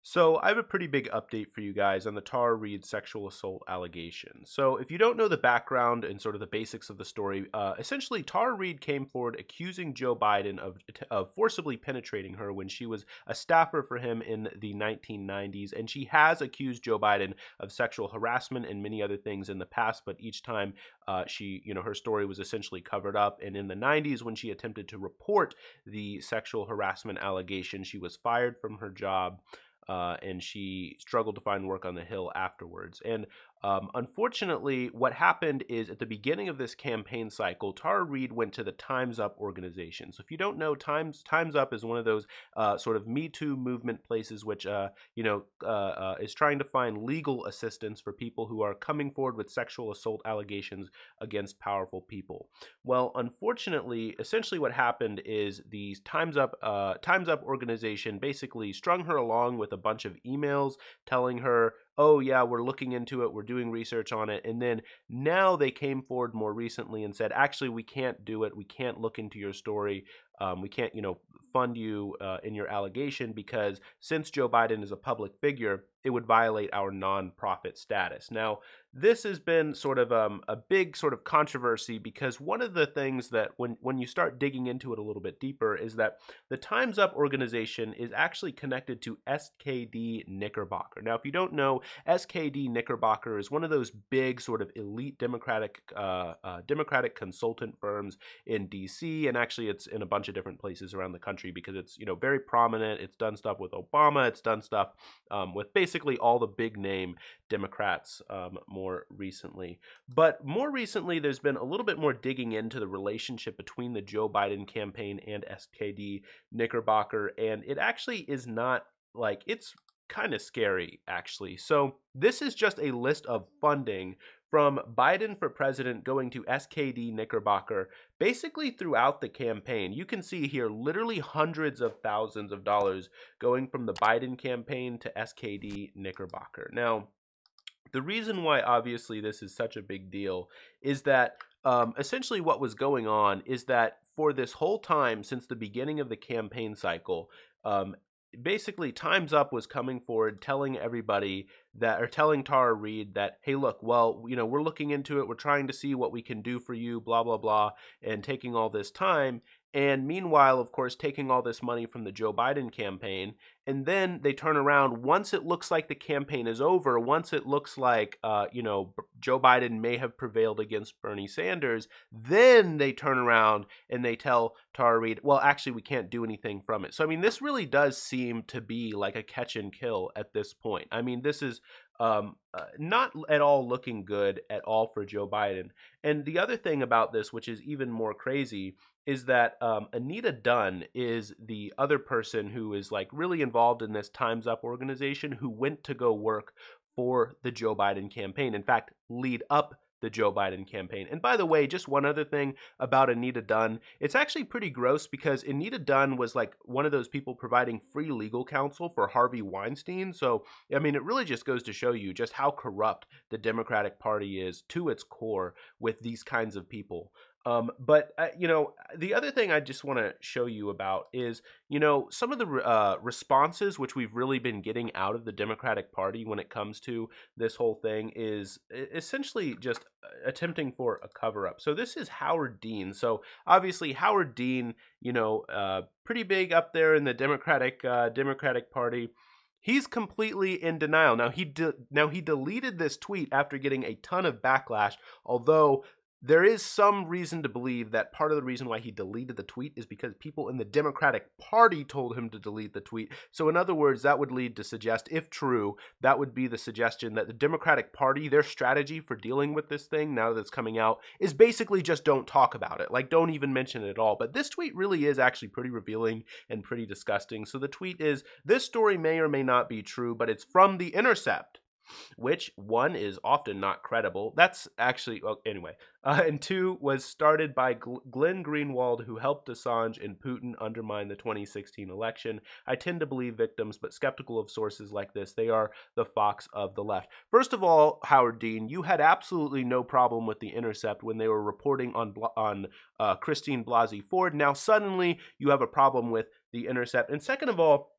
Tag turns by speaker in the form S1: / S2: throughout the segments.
S1: So, I have a pretty big update for you guys on the Tara Reade sexual assault allegation. So, if you don't know the background and sort of the basics of the story, essentially Tara Reade came forward accusing Joe Biden of forcibly penetrating her when she was a staffer for him in the 1990s. And she has accused Joe Biden of sexual harassment and many other things in the past, but each time her story was essentially covered up. And in the 90s, when she attempted to report the sexual harassment allegation, she was fired from her job, and she struggled to find work on the Hill afterwards. And unfortunately, what happened is at the beginning of this campaign cycle, Tara Reade went to the Time's Up organization. So if you don't know, Time's Up is one of those sort of Me Too movement places, which is trying to find legal assistance for people who are coming forward with sexual assault allegations against powerful people. Well, unfortunately, essentially what happened is the Time's Up organization basically strung her along with a bunch of emails telling her, "Oh yeah, we're looking into it, we're doing research on it." And then now they came forward more recently and said, "Actually, we can't do it. We can't look into your story. We can't, fund you in your allegation because since Joe Biden is a public figure, it would violate our nonprofit status." Now, this has been sort of a big sort of controversy because one of the things that when you start digging into it a little bit deeper is that the Time's Up organization is actually connected to SKD Knickerbocker. Now, if you don't know, SKD Knickerbocker is one of those big sort of elite Democratic consultant firms in DC, and actually it's in a bunch of different places around the country because it's very prominent. It's done stuff with Obama. It's done stuff with basically all the big name Democrats more recently. But more recently, there's been a little bit more digging into the relationship between the Joe Biden campaign and SKD Knickerbocker, and it actually is not like it's kind of scary, actually. So, this is just a list of funding from Biden for president going to SKD Knickerbocker basically throughout the campaign. You can see here literally hundreds of thousands of dollars going from the Biden campaign to SKD Knickerbocker. Now, the reason why obviously this is such a big deal is that essentially what was going on is that for this whole time since the beginning of the campaign cycle, um, basically Time's Up was coming forward telling everybody that, or telling Tara Reade that, hey, look, well, we're looking into it, we're trying to see what we can do for you, blah blah blah, and taking all this time. And meanwhile, of course, taking all this money from the Joe Biden campaign, and then they turn around once it looks like the campaign is over, once it looks like Joe Biden may have prevailed against Bernie Sanders, then they turn around and they tell Tara Reade, well, actually, we can't do anything from it. So I mean, this really does seem to be like a catch and kill at this point. I mean, this is not at all looking good at all for Joe Biden. And the other thing about this, which is even more crazy, is that Anita Dunn is the other person who is like really involved in this Time's Up organization who went to go work for the Joe Biden campaign. In fact, lead up the Joe Biden campaign. And by the way, just one other thing about Anita Dunn, it's actually pretty gross because Anita Dunn was like one of those people providing free legal counsel for Harvey Weinstein. So, I mean, it really just goes to show you just how corrupt the Democratic Party is to its core with these kinds of people. But the other thing I just want to show you about is, some of the responses which we've really been getting out of the Democratic Party when it comes to this whole thing is essentially just attempting for a cover up. So this is Howard Dean. So obviously Howard Dean, pretty big up there in the Democratic Party. He's completely in denial. Now he deleted this tweet after getting a ton of backlash, although there is some reason to believe that part of the reason why he deleted the tweet is because people in the Democratic Party told him to delete the tweet. So in other words, that would lead to suggest, if true, that would be the suggestion that the Democratic Party, their strategy for dealing with this thing now that it's coming out is basically just don't talk about it. Like, don't even mention it at all. But this tweet really is actually pretty revealing and pretty disgusting. So the tweet is, "This story may or may not be true, but it's from The Intercept," which one is often not credible. That's actually, well, anyway. And two was started by Glenn Greenwald, who helped Assange and Putin undermine the 2016 election. I tend to believe victims, but skeptical of sources like this. They are the fox of the left. First of all, Howard Dean, you had absolutely no problem with The Intercept when they were reporting on Christine Blasey Ford. Now suddenly you have a problem with The Intercept. And second of all,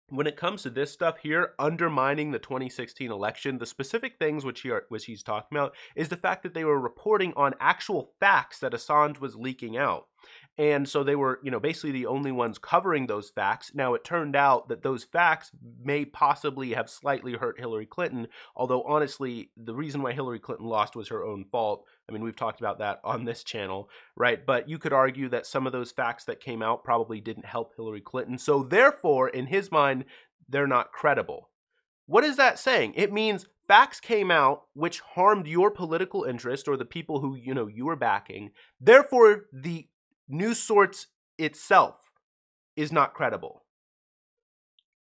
S1: when it comes to this stuff here, undermining the 2016 election, the specific things which he's talking about is the fact that they were reporting on actual facts that Assange was leaking out. And so they were, basically the only ones covering those facts. Now, it turned out that those facts may possibly have slightly hurt Hillary Clinton, although honestly, the reason why Hillary Clinton lost was her own fault. I mean, we've talked about that on this channel, right? But you could argue that some of those facts that came out probably didn't help Hillary Clinton. So therefore, in his mind, they're not credible. What is that saying? It means facts came out which harmed your political interest or the people who, you were backing. Therefore, the news source itself is not credible.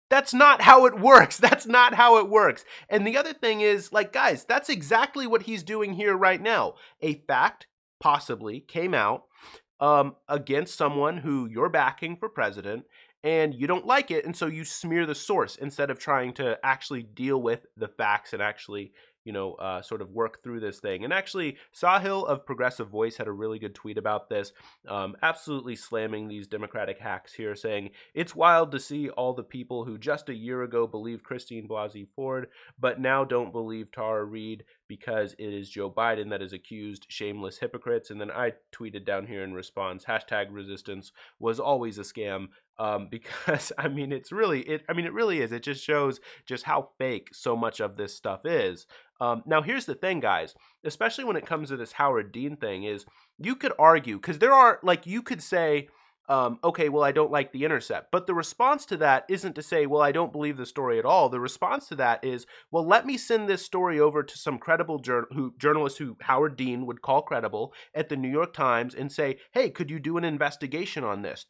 S1: That's not how it works. That's not how it works. And the other thing is, guys, that's exactly what he's doing here right now. A fact possibly came out against someone who you're backing for president, and you don't like it, and so you smear the source instead of trying to actually deal with the facts and actually sort of work through this thing. And actually, Sahil of Progressive Voice had a really good tweet about this, absolutely slamming these Democratic hacks here, saying, "It's wild to see all the people who just a year ago believed Christine Blasey Ford, but now don't believe Tara Reade because it is Joe Biden that is accused, shameless hypocrites." And then I tweeted down here in response, #resistance was always a scam. Because I mean, it really is. It just shows just how fake so much of this stuff is. Now, here's the thing, guys, especially when it comes to this Howard Dean thing, is you could argue, because there are, you could say, okay, well, I don't like The Intercept. But the response to that isn't to say, well, I don't believe the story at all. The response to that is, well, let me send this story over to some credible journalist who Howard Dean would call credible at the New York Times and say, hey, could you do an investigation on this?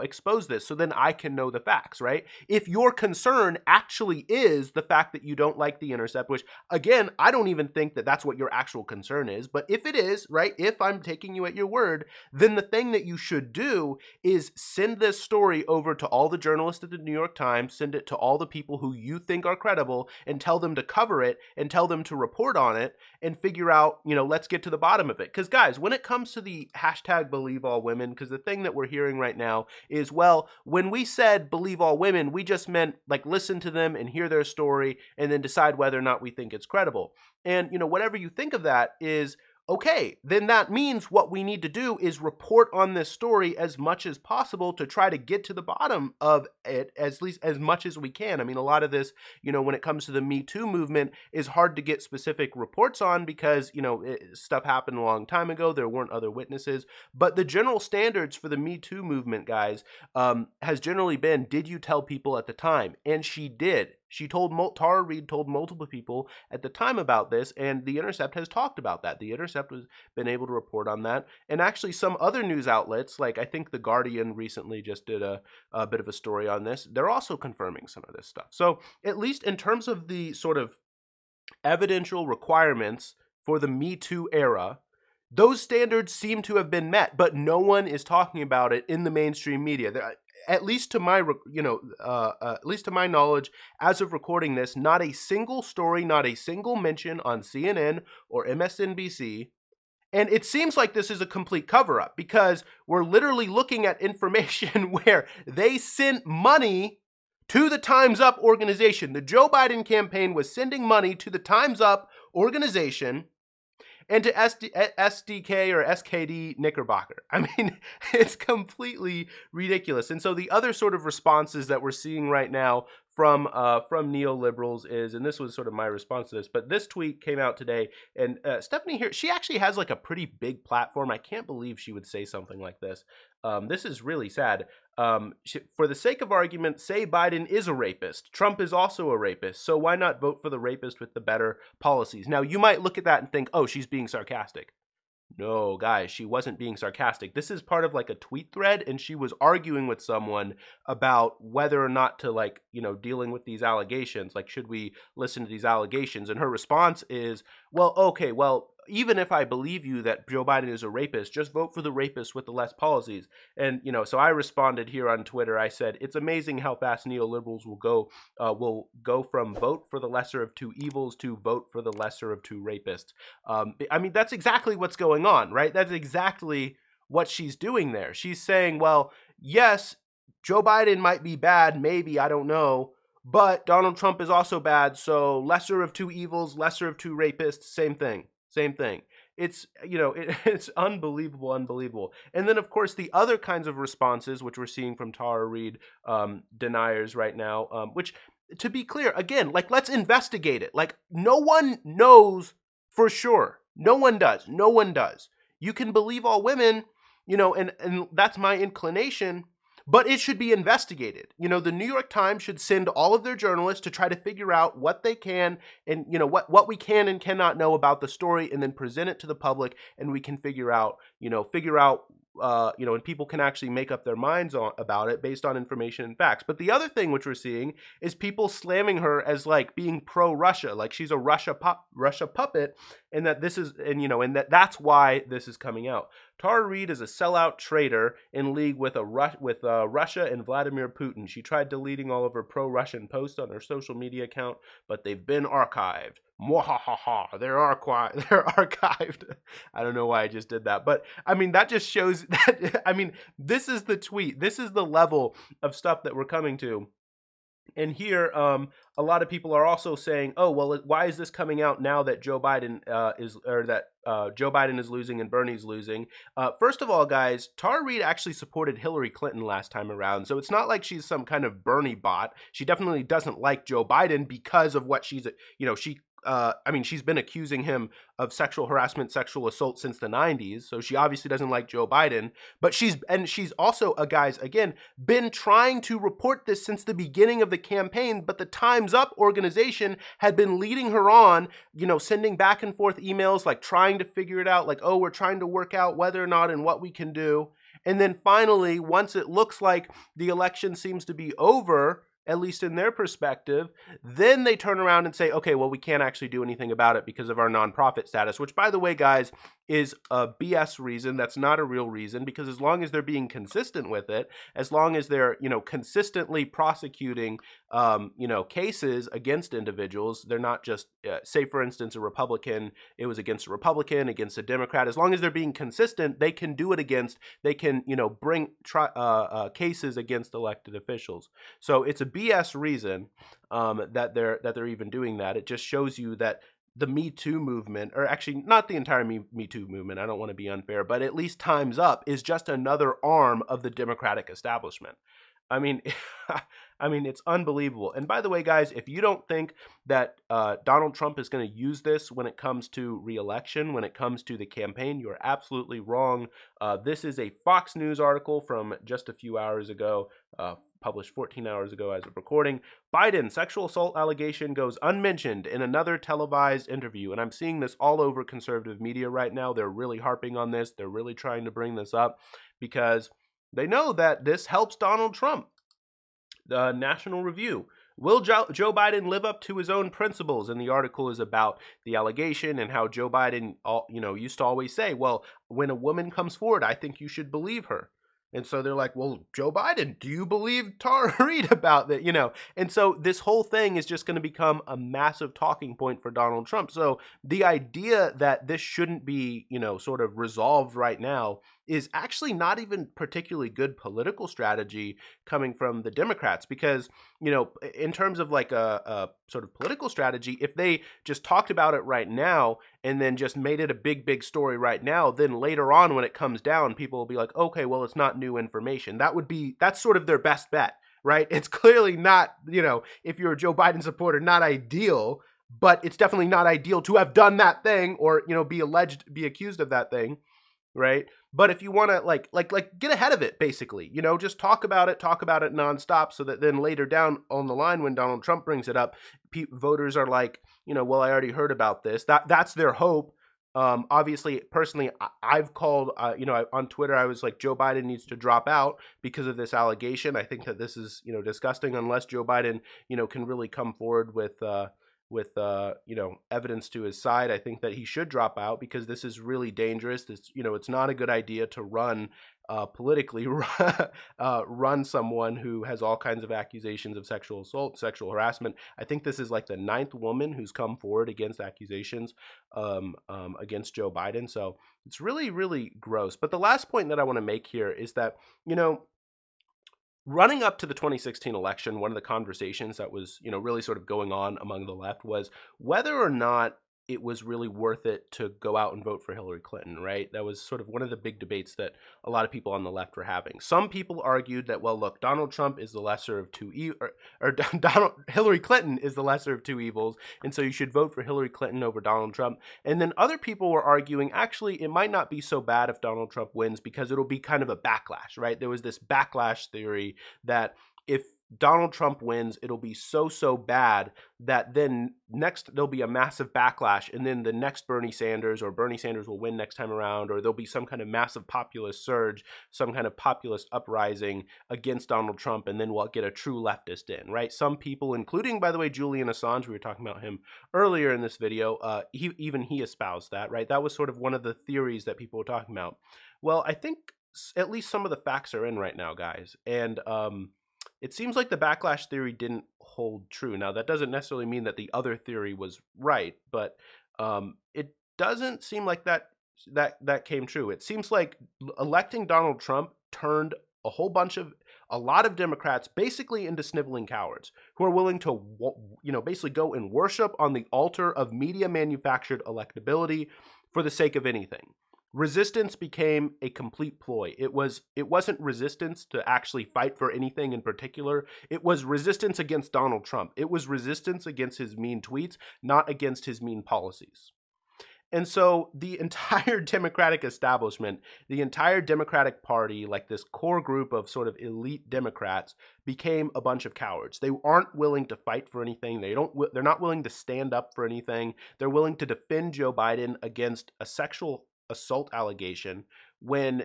S1: Expose this so then I can know the facts, right? If your concern actually is the fact that you don't like The Intercept, which, again, I don't even think that that's what your actual concern is. But if it is, right, if I'm taking you at your word, then the thing that you should do is send this story over to all the journalists at the New York Times, send it to all the people who you think are credible, and tell them to cover it, and tell them to report on it, and figure out, let's get to the bottom of it. Because, guys, when it comes to the #BelieveAllWomen, because the thing that we're hearing right now is, well, when we said believe all women, we just meant, listen to them and hear their story, and then decide whether or not we think it's credible. And, whatever you think of that is, okay, then that means what we need to do is report on this story as much as possible to try to get to the bottom of it, at least as much as we can. I mean, a lot of this, when it comes to the Me Too movement, is hard to get specific reports on because, stuff happened a long time ago. There weren't other witnesses. But the general standards for the Me Too movement, guys, has generally been, did you tell people at the time? And she did. Tara Reade told multiple people at the time about this, and The Intercept has talked about that. The Intercept has been able to report on that. And actually some other news outlets, I think The Guardian recently just did a bit of a story on this, they're also confirming some of this stuff. So at least in terms of the sort of evidential requirements for the Me Too era, those standards seem to have been met, but no one is talking about it in the mainstream media. At least to my, at least to my knowledge, as of recording this, not a single story, not a single mention on CNN or MSNBC. And it seems like this is a complete cover-up because we're literally looking at information where they sent money to the Time's Up organization. The Joe Biden campaign was sending money to the Time's Up organization and to SDK or SKD Knickerbocker. I mean, it's completely ridiculous. And so the other sort of responses that we're seeing right now from neoliberals is, and this was sort of my response to this, but this tweet came out today, and Stephanie here, she actually has a pretty big platform. I can't believe she would say something like this. This is really sad. For the sake of argument, say Biden is a rapist. Trump is also a rapist. So why not vote for the rapist with the better policies? Now, you might look at that and think, oh, she's being sarcastic. No, guys, she wasn't being sarcastic. This is part of a tweet thread, and she was arguing with someone about whether or not to dealing with these allegations. Should we listen to these allegations? And her response is, well, okay, well, even if I believe you that Joe Biden is a rapist, just vote for the rapist with the less policies. And, so I responded here on Twitter. I said, it's amazing how fast neoliberals will go from vote for the lesser of two evils to vote for the lesser of two rapists. I mean, that's exactly what's going on, right? That's exactly what she's doing there. She's saying, well, yes, Joe Biden might be bad, maybe, I don't know, but Donald Trump is also bad, so lesser of two evils, lesser of two rapists, same thing. Same thing. It's, it's unbelievable, unbelievable. And then, of course, the other kinds of responses, which we're seeing from Tara Reade deniers right now, which, to be clear, again, like, let's investigate it. Like, no one knows for sure. No one does. No one does. You can believe all women, and that's my inclination, but it should be investigated. The New York Times should send all of their journalists to try to figure out what they can and what we can and cannot know about the story, and then present it to the public, and we can figure out and people can actually make up their minds about it based on information and facts. But the other thing which we're seeing is people slamming her as like being pro-Russia, like she's a Russia puppet, and that this is and that's why this is coming out. Tara Reade is a sellout traitor in league with Russia and Vladimir Putin. She tried deleting all of her pro-Russian posts on her social media account, but they've been archived. Mwahaha, they're archived. I don't know why I just did that, but I mean, that just shows that, I mean, this is the tweet. This is the level of stuff that we're coming to. And here, a lot of people are also saying, "Oh, well, why is this coming out now that Joe Biden Joe Biden is losing and Bernie's losing?" First of all, guys, Tara Reade actually supported Hillary Clinton last time around, so it's not like she's some kind of Bernie bot. She definitely doesn't like Joe Biden because of what she's she's been accusing him of sexual harassment, sexual assault since the 90s. So she obviously doesn't like Joe Biden, but she's also, guys, again, been trying to report this since the beginning of the campaign, but the Time's Up organization had been leading her on, sending back and forth emails, like trying to figure it out, like, oh, we're trying to work out whether or not and what we can do. And then finally, once it looks like the election seems to be over, at least in their perspective, then they turn around and say, okay, well, we can't actually do anything about it because of our nonprofit status, which, by the way, guys, is a BS reason. That's not a real reason, because as long as they're being consistent with it, as long as they're, consistently prosecuting, cases against individuals, they're not just, say, for instance, a Republican, it was against a Republican, against a Democrat. As long as they're being consistent, they can do it they can, bring cases against elected officials. So it's a BS reason that they're even doing that. It just shows you that the Me Too movement, or actually not the entire Me Too movement, I don't want to be unfair, but at least Time's Up is just another arm of the Democratic establishment. I mean, it's unbelievable. And by the way, guys, if you don't think that Donald Trump is going to use this when it comes to re-election, when it comes to the campaign, you're absolutely wrong. This is a Fox News article from just a few hours ago, published 14 hours ago as of recording. Biden sexual assault allegation goes unmentioned in another televised interview. And I'm seeing this all over conservative media right now. They're really harping on this. They're really trying to bring this up because they know that this helps Donald Trump. The National Review. Will Joe Biden live up to his own principles? And the article is about the allegation and how Joe Biden, used to always say, well, when a woman comes forward, I think you should believe her. And so they're like, well, Joe Biden, do you believe Tara Reade about that? And so this whole thing is just going to become a massive talking point for Donald Trump. So the idea that this shouldn't be, sort of resolved right now is actually not even particularly good political strategy coming from the Democrats, because, in terms of like a sort of political strategy, if they just talked about it right now and then just made it a big story right now, then later on when it comes down, people will be like, okay, well, it's not new information. That's sort of their best bet, right? It's clearly not, if you're a Joe Biden supporter, not ideal, but it's definitely not ideal to have done that thing or, be accused of that thing. Right. But if you want to like get ahead of it, basically, just talk about it nonstop, so that then later down on the line, when Donald Trump brings it up, voters are like, well, I already heard about this. That's their hope. Obviously, personally, I've called, on Twitter, I was like, Joe Biden needs to drop out because of this allegation. I think that this is, disgusting, unless Joe Biden, can really come forward with evidence to his side. I think that he should drop out because this is really dangerous. This, it's not a good idea to run politically, run someone who has all kinds of accusations of sexual assault, sexual harassment. I think this is like the 9th woman who's come forward against accusations against Joe Biden. So it's really, really gross. But the last point that I want to make here is that, running up to the 2016 election, one of the conversations that was, really sort of going on among the left was whether or not it was really worth it to go out and vote for Hillary Clinton, right? That was sort of one of the big debates that a lot of people on the left were having. Some people argued that, well, look, Donald Trump is the lesser of two or Hillary Clinton is the lesser of two evils, and so you should vote for Hillary Clinton over Donald Trump. And then other people were arguing, actually, it might not be so bad if Donald Trump wins because it'll be kind of a backlash, right? There was this backlash theory that if Donald Trump wins, it'll be so bad that then next there'll be a massive backlash, and then the next Bernie Sanders will win next time around, or there'll be some kind of massive populist surge, some kind of populist uprising against Donald Trump, and then we'll get a true leftist in, right? Some people, including, by the way, Julian Assange, we were talking about him earlier in this video, he espoused that, right? That was sort of one of the theories that people were talking about. Well, I think at least some of the facts are in right now, guys, and it seems like the backlash theory didn't hold true. Now, that doesn't necessarily mean that the other theory was right, but it doesn't seem like that came true. It seems like electing Donald Trump turned a lot of Democrats basically into sniveling cowards who are willing to, basically go and worship on the altar of media manufactured electability for the sake of anything. Resistance became a complete ploy. It wasn't resistance to actually fight for anything in particular. It was resistance against Donald Trump. It was resistance against his mean tweets, not against his mean policies. And so the entire Democratic establishment, the entire Democratic Party, like this core group of sort of elite Democrats, became a bunch of cowards. They aren't willing to fight for anything. They're not willing to stand up for anything. They're willing to defend Joe Biden against a sexual assault allegation when,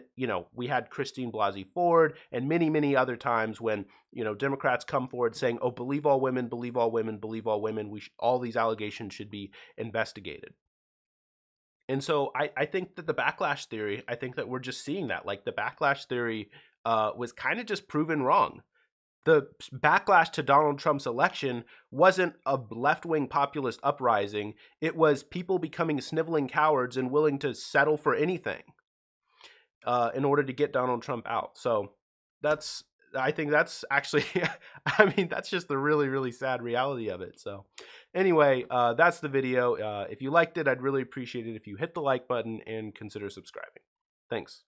S1: we had Christine Blasey Ford and many other times when, Democrats come forward saying, oh, believe all women, believe all women, believe all women. All these allegations should be investigated. And so I think that the backlash theory, I think that we're just seeing that. Like, the backlash theory was kind of just proven wrong. The backlash to Donald Trump's election wasn't a left-wing populist uprising. It was people becoming sniveling cowards and willing to settle for anything in order to get Donald Trump out. So I think that's actually, that's just the really sad reality of it. So anyway, that's the video. If you liked it, I'd really appreciate it if you hit the like button and consider subscribing. Thanks.